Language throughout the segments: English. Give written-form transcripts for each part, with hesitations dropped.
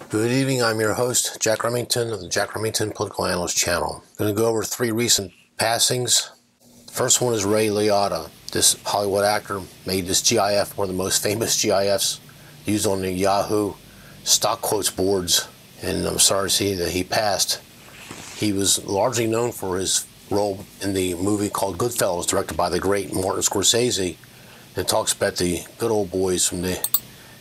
Good evening, I'm your host, Jack Remington of the Jack Remington Political Analyst channel. I'm going to go over three recent passings. The first one is Ray Liotta. This Hollywood actor made this GIF, one of the most famous GIFs used on the Yahoo stock quotes boards, and I'm sorry to see that he passed. He was largely known for his role in the movie called Goodfellas, directed by the great Martin Scorsese. It talks about the good old boys from the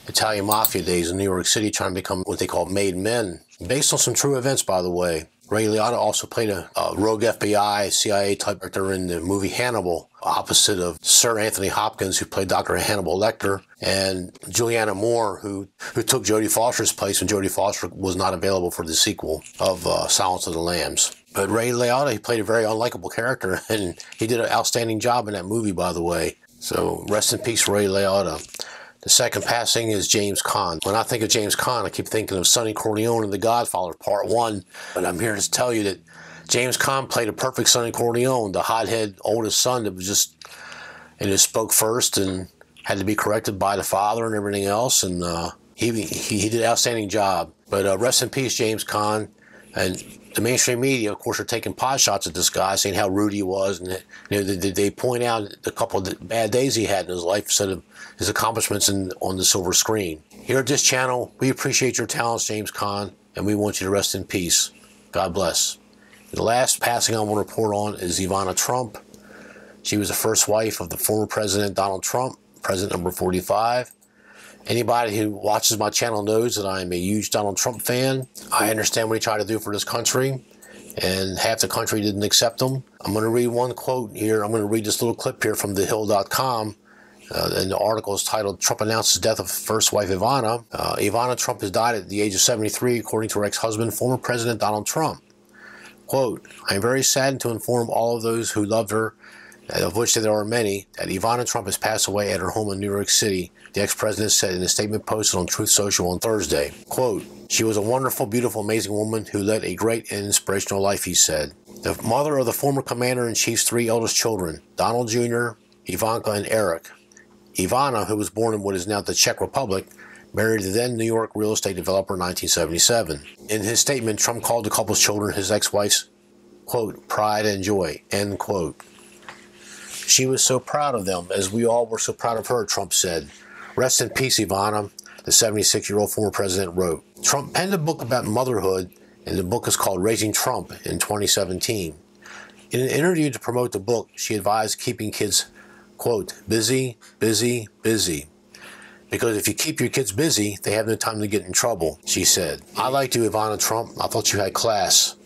Italian mafia days in New York City trying to become what they call made men. Based on some true events, by the way. Ray Liotta also played a rogue FBI, CIA type actor in the movie Hannibal, opposite of Sir Anthony Hopkins, who played Dr. Hannibal Lecter, and Julianne Moore, who took Jodie Foster's place when Jodie Foster was not available for the sequel of Silence of the Lambs. But Ray Liotta, he played a very unlikable character, and he did an outstanding job in that movie, by the way. So rest in peace, Ray Liotta. The second passing is James Caan. When I think of James Caan, I keep thinking of Sonny Corleone in The Godfather Part 1. But I'm here to tell you that James Caan played a perfect Sonny Corleone, the hothead oldest son that was just, and who spoke first and had to be corrected by the father and everything else. And he did an outstanding job. But rest in peace, James Caan. And the mainstream media, of course, are taking pot shots at this guy, saying how rude he was, and they point out a couple of the bad days he had in his life instead of his accomplishments on the silver screen. Here at this channel, we appreciate your talents, James Caan, and we want you to rest in peace. God bless. The last passing I want to report on is Ivana Trump. She was the first wife of the former President Donald Trump, President number 45. Anybody who watches my channel knows that I am a huge Donald Trump fan. I understand what he tried to do for this country, and half the country didn't accept him. I'm going to read one quote here. I'm going to read this little clip here from TheHill.com. And the article is titled, Trump Announces Death of First Wife Ivana. Ivana Trump has died at the age of 73, according to her ex-husband, former President Donald Trump. Quote, I am very saddened to inform all of those who loved her, of which there are many, that Ivana Trump has passed away at her home in New York City, the ex-president said in a statement posted on Truth Social on Thursday. Quote, she was a wonderful, beautiful, amazing woman who led a great and inspirational life, he said. The mother of the former commander-in-chief's three eldest children, Donald Jr., Ivanka, and Eric. Ivana, who was born in what is now the Czech Republic, married the then New York real estate developer in 1977. In his statement, Trump called the couple's children his ex-wife's, quote, pride and joy, end quote. She was so proud of them, as we all were so proud of her, Trump said. Rest in peace, Ivana, the 76-year-old former president wrote. Trump penned a book about motherhood, and the book is called Raising Trump in 2017. In an interview to promote the book, she advised keeping kids, quote, busy, busy, busy. Because if you keep your kids busy, they have no time to get in trouble, she said. I liked you, Ivana Trump. I thought you had class.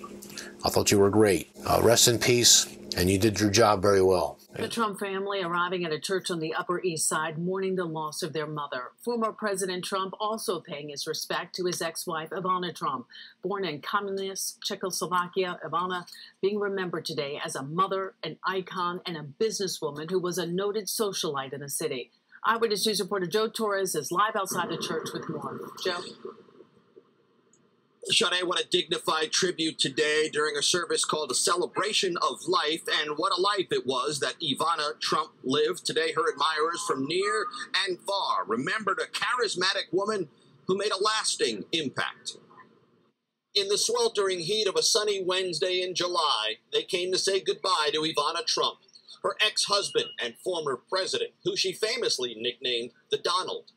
I thought you were great. Rest in peace, and you did your job very well. The Trump family arriving at a church on the Upper East Side mourning the loss of their mother. Former President Trump also paying his respect to his ex-wife, Ivana Trump. Born in communist Czechoslovakia, Ivana being remembered today as a mother, an icon, and a businesswoman who was a noted socialite in the city. Eyewitness News reporter Joe Torres is live outside the church with more. Joe? Sade, what a dignified tribute today during a service called A Celebration of Life, and what a life it was that Ivana Trump lived. Today, her admirers from near and far remembered a charismatic woman who made a lasting impact. In the sweltering heat of a sunny Wednesday in July, they came to say goodbye to Ivana Trump, her ex-husband and former president, who she famously nicknamed the Donald.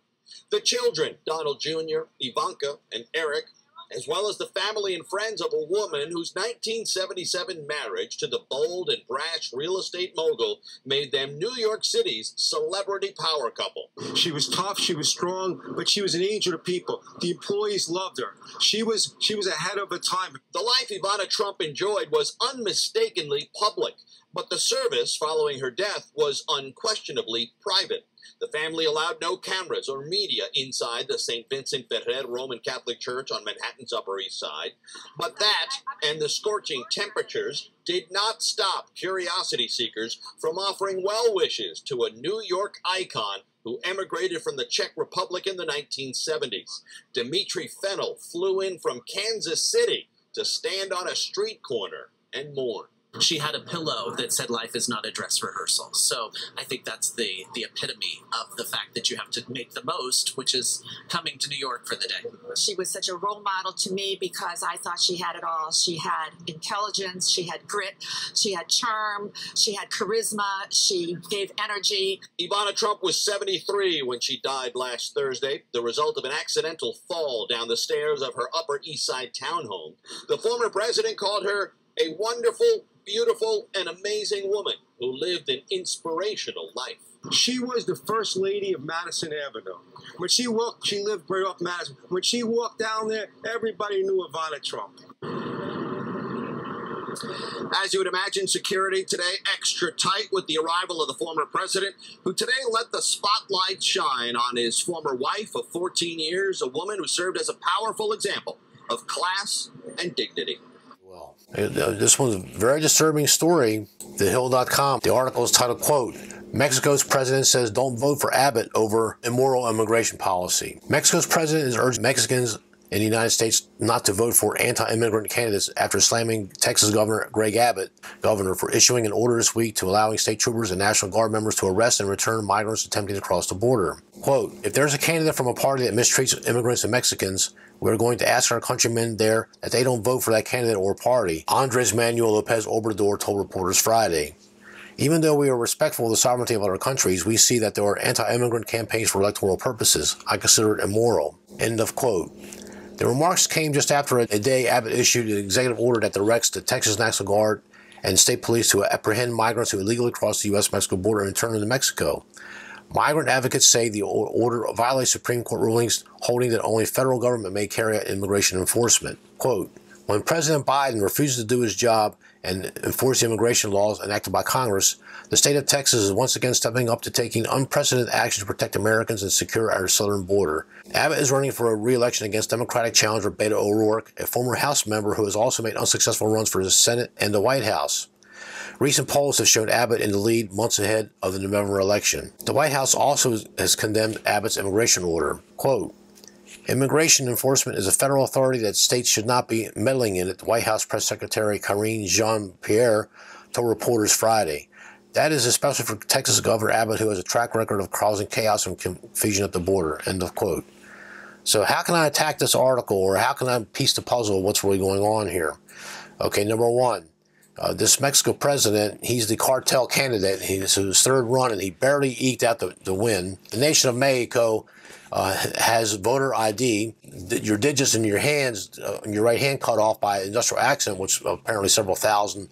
The children, Donald Jr., Ivanka, and Eric, as well as the family and friends of a woman whose 1977 marriage to the bold and brash real estate mogul made them New York City's celebrity power couple. She was tough, she was strong, but she was an angel to people. The employees loved her. She was ahead of her time. The life Ivana Trump enjoyed was unmistakably public, but the service following her death was unquestionably private. The family allowed no cameras or media inside the St. Vincent Ferrer Roman Catholic Church on Manhattan's Upper East Side. But that and the scorching temperatures did not stop curiosity seekers from offering well wishes to a New York icon who emigrated from the Czech Republic in the 1970s. Dmitry Fennell flew in from Kansas City to stand on a street corner and mourn. She had a pillow that said life is not a dress rehearsal. So I think that's the epitome of the fact that you have to make the most, which is coming to New York for the day. She was such a role model to me because I thought she had it all. She had intelligence, she had grit, she had charm, she had charisma, she gave energy. Ivana Trump was 73 when she died last Thursday, the result of an accidental fall down the stairs of her Upper East Side townhome. The former president called her a wonderful, beautiful, and amazing woman who lived an inspirational life. She was the first lady of Madison Avenue. When she walked, she lived right off Madison. When she walked down there, everybody knew Ivana Trump. As you would imagine, security today extra tight with the arrival of the former president, who today let the spotlight shine on his former wife of 14 years, a woman who served as a powerful example of class and dignity. Well, this one's a very disturbing story. TheHill.com. The article is titled, quote, Mexico's president says don't vote for Abbott over immoral immigration policy. Mexico's president is urging Mexicans in the United States not to vote for anti-immigrant candidates after slamming Texas Governor Greg Abbott, for issuing an order this week to allowing state troopers and National Guard members to arrest and return migrants attempting to cross the border. Quote, if there's a candidate from a party that mistreats immigrants and Mexicans, we're going to ask our countrymen there that they don't vote for that candidate or party, Andres Manuel Lopez Obrador told reporters Friday. Even though we are respectful of the sovereignty of other countries, we see that there are anti-immigrant campaigns for electoral purposes. I consider it immoral. End of quote. The remarks came just after a day Abbott issued an executive order that directs the Texas National Guard and state police to apprehend migrants who illegally cross the U.S.-Mexico border and return them to Mexico. Migrant advocates say the order violates Supreme Court rulings holding that only federal government may carry out immigration enforcement. Quote, when President Biden refuses to do his job and enforce the immigration laws enacted by Congress, the state of Texas is once again stepping up to taking unprecedented action to protect Americans and secure our southern border. Abbott is running for a re-election against Democratic challenger Beto O'Rourke, a former House member who has also made unsuccessful runs for the Senate and the White House. Recent polls have shown Abbott in the lead months ahead of the November election. The White House also has condemned Abbott's immigration order. Quote, immigration enforcement is a federal authority that states should not be meddling in it, the White House Press Secretary Karine Jean-Pierre told reporters Friday. That is especially for Texas Governor Abbott, who has a track record of causing chaos and confusion at the border. End of quote. So how can I attack this article, or how can I piece the puzzle of what's really going on here? Okay, number one, this Mexico president, he's the cartel candidate. This is his third run, and he barely eked out the win. The nation of Mexico has voter ID, your digits in your hands, your right hand cut off by industrial accident, which apparently several thousand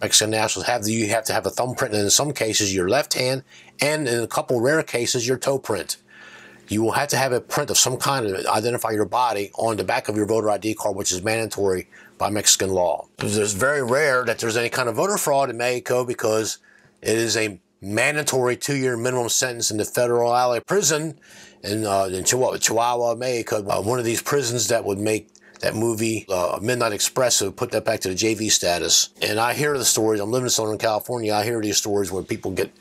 Mexican nationals have. You have to have a thumbprint, and in some cases your left hand, and in a couple rare cases your toe print. You will have to have a print of some kind to identify your body on the back of your voter ID card, which is mandatory by Mexican law. It's very rare that there's any kind of voter fraud in Mexico because it is a mandatory 2-year minimum sentence in the federal alley prison in Chihuahua, Mexico. One of these prisons that would make that movie, Midnight Express, so put that back to the JV status. And I hear the stories. I'm living in Southern California. I hear these stories where people get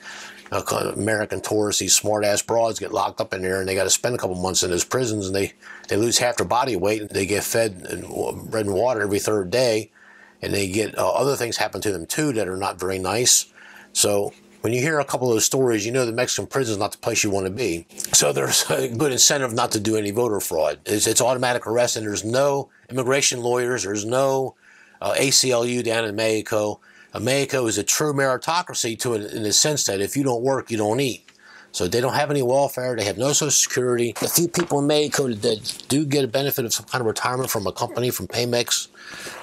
American tourists, these smart-ass broads get locked up in there, and they got to spend a couple months in those prisons, and they lose half their body weight, and they get fed bread and water every third day, and they get other things happen to them too that are not very nice. So when you hear a couple of those stories, you know the Mexican prison is not the place you want to be. So there's a good incentive not to do any voter fraud. It's automatic arrest, and there's no immigration lawyers, there's no ACLU down in Mexico. Mexico is a true meritocracy in the sense that if you don't work, you don't eat. So they don't have any welfare. They have no Social Security. A few people in Mexico that do get a benefit of some kind of retirement from a company, from Pemex,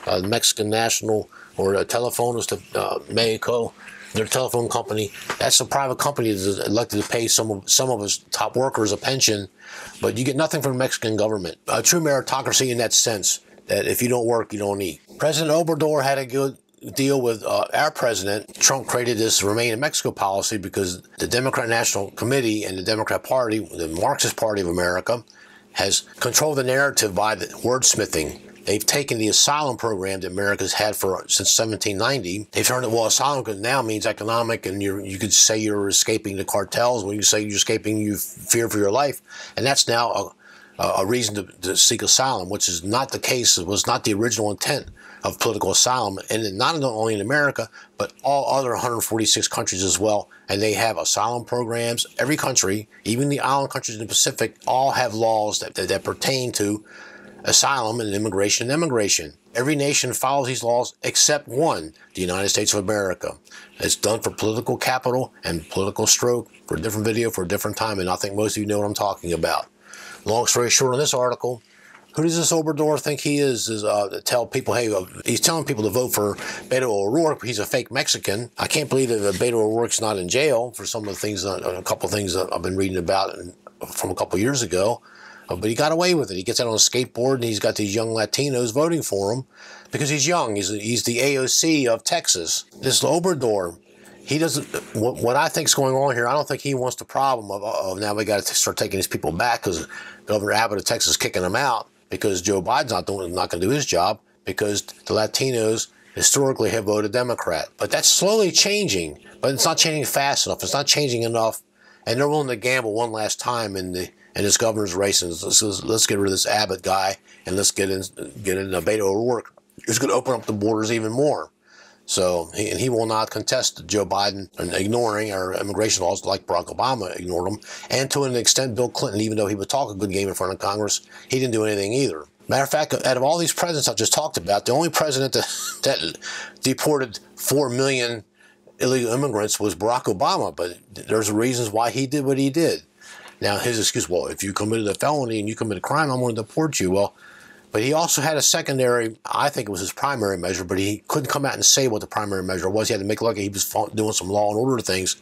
the Mexican National, or Telefonos to Mexico, their telephone company. That's a private company that's elected to pay some of its top workers a pension, but you get nothing from the Mexican government. A true meritocracy in that sense, that if you don't work, you don't eat. President Obrador had a good deal with our president. Trump created this Remain in Mexico policy because the Democrat National Committee and the Democrat Party, the Marxist Party of America, has controlled the narrative by the wordsmithing. They've taken the asylum program that America's had since 1790. They've turned it, well, asylum now means economic, and you could say you're escaping the cartels. When you say you're escaping, you fear for your life. And that's now a reason to seek asylum, which is not the case. It was not the original intent of political asylum, and not only in America, but all other 146 countries as well. And they have asylum programs. Every country, even the island countries in the Pacific, all have laws that pertain to asylum and immigration. Every nation follows these laws except one, the United States of America. It's done for political capital and political stroke, for a different video, for a different time, and I think most of you know what I'm talking about. Long story short, on this article, who does this Obrador think he is tell people, hey, he's telling people to vote for Beto O'Rourke. He's a fake Mexican. I can't believe that Beto O'Rourke's not in jail for some of the things, a couple of things that I've been reading about from a couple of years ago. But he got away with it. He gets out on a skateboard and he's got these young Latinos voting for him because he's young. He's the AOC of Texas. This Obrador, he doesn't, what I think is going on here, I don't think he wants the problem of now we got to start taking these people back because Governor Abbott of Texas is kicking them out because Joe Biden's not going to do his job because the Latinos historically have voted Democrat. But that's slowly changing, but it's not changing fast enough. It's not changing enough. And they're willing to gamble one last time in this governor's race. And let's get rid of this Abbott guy and let's get in Beto O'Rourke, who's going to open up the borders even more. So he will not contest Joe Biden and ignoring our immigration laws like Barack Obama ignored them. And to an extent, Bill Clinton, even though he would talk a good game in front of Congress, he didn't do anything either. Matter of fact, out of all these presidents I just talked about, the only president that deported 4 million illegal immigrants was Barack Obama. But there's reasons why he did what he did. Now, his excuse, well, if you committed a felony and you committed a crime, I'm going to deport you. Well, but he also had a secondary, I think it was his primary measure, but he couldn't come out and say what the primary measure was. He had to make it look like he was doing some law and order things.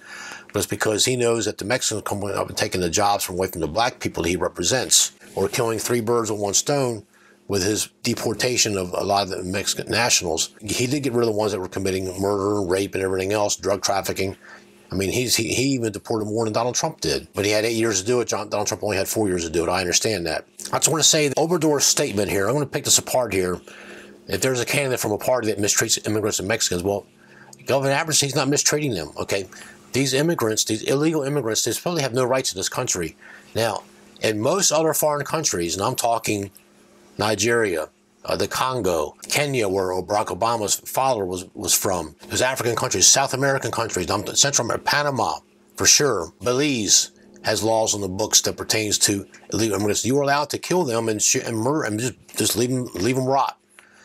But it's because he knows that the Mexicans come up and taking the jobs from away from the black people that he represents, or killing 3 birds with 1 stone with his deportation of a lot of the Mexican nationals. He did get rid of the ones that were committing murder, rape, and everything else, drug trafficking. I mean, he even deported more than Donald Trump did. But he had 8 years to do it. Donald Trump only had 4 years to do it. I understand that. I just want to say Obrador's statement here, I'm going to pick this apart here. If there's a candidate from a party that mistreats immigrants and Mexicans, well, Governor Abbott, he's not mistreating them, okay? These immigrants, these illegal immigrants, they supposedly have no rights in this country. Now, in most other foreign countries, and I'm talking Nigeria, the Congo, Kenya, where Barack Obama's father was from. There's African countries, South American countries, Central America, Panama, for sure. Belize has laws on the books that pertains to illegal immigrants. You are allowed to kill them and murder and just leave them rot.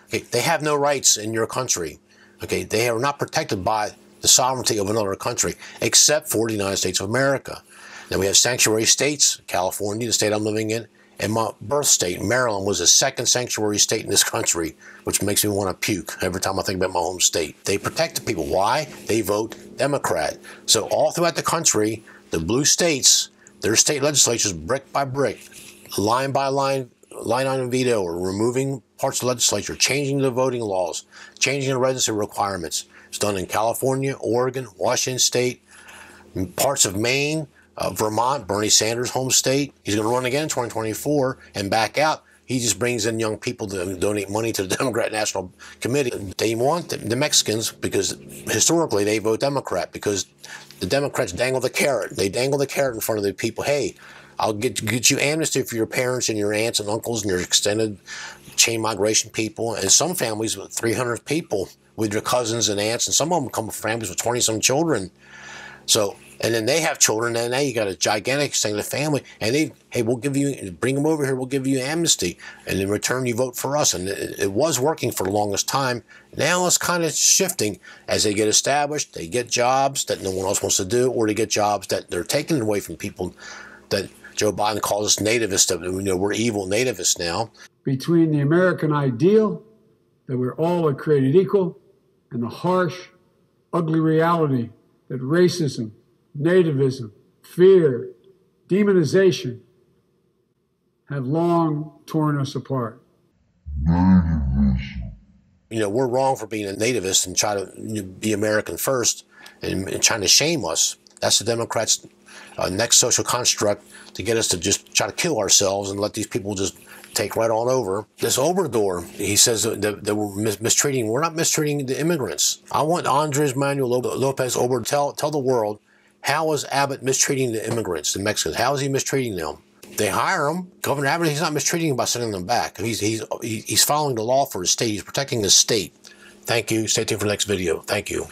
Okay, they have no rights in your country. Okay, they are not protected by the sovereignty of another country, except for the United States of America. Now we have sanctuary states, California, the state I'm living in. And my birth state, Maryland, was the 2nd sanctuary state in this country, which makes me want to puke every time I think about my home state. They protect the people. Why? They vote Democrat. So all throughout the country, the blue states, their state legislatures, brick by brick, line by line, line item veto, or removing parts of the legislature, changing the voting laws, changing the residency requirements. It's done in California, Oregon, Washington State, parts of Maine, Vermont, Bernie Sanders' home state. He's going to run again in 2024 and back out. He just brings in young people to donate money to the Democrat National Committee. They want the Mexicans because historically they vote Democrat because the Democrats dangle the carrot. They dangle the carrot in front of the people. Hey, I'll get you amnesty for your parents and your aunts and uncles and your extended chain migration people. And some families with 300 people with your cousins and aunts, and some of them come from families with 20-some children. So, and then they have children, and now you got a gigantic extended family, and hey, we'll give you, bring them over here, we'll give you amnesty, and in return you vote for us. And it was working for the longest time. Now it's kind of shifting. As they get established, they get jobs that no one else wants to do, or they get jobs that they're taking away from people that Joe Biden calls us nativists, that we're evil nativists now. Between the American ideal that we're all are created equal and the harsh, ugly reality that racism, nativism, fear, demonization have long torn us apart. We're wrong for being a nativist and try to be American first and trying to shame us. That's the Democrats' next social construct to get us to just try to kill ourselves and let these people just take right on over. This Obrador, he says that we're mistreating. We're not mistreating the immigrants. I want Andres Manuel Lopez Obrador tell the world, how is Abbott mistreating the immigrants, the Mexicans? How is he mistreating them? They hire him. Governor Abbott, he's not mistreating them by sending them back. He's following the law for his state. He's protecting his state. Thank you. Stay tuned for the next video. Thank you.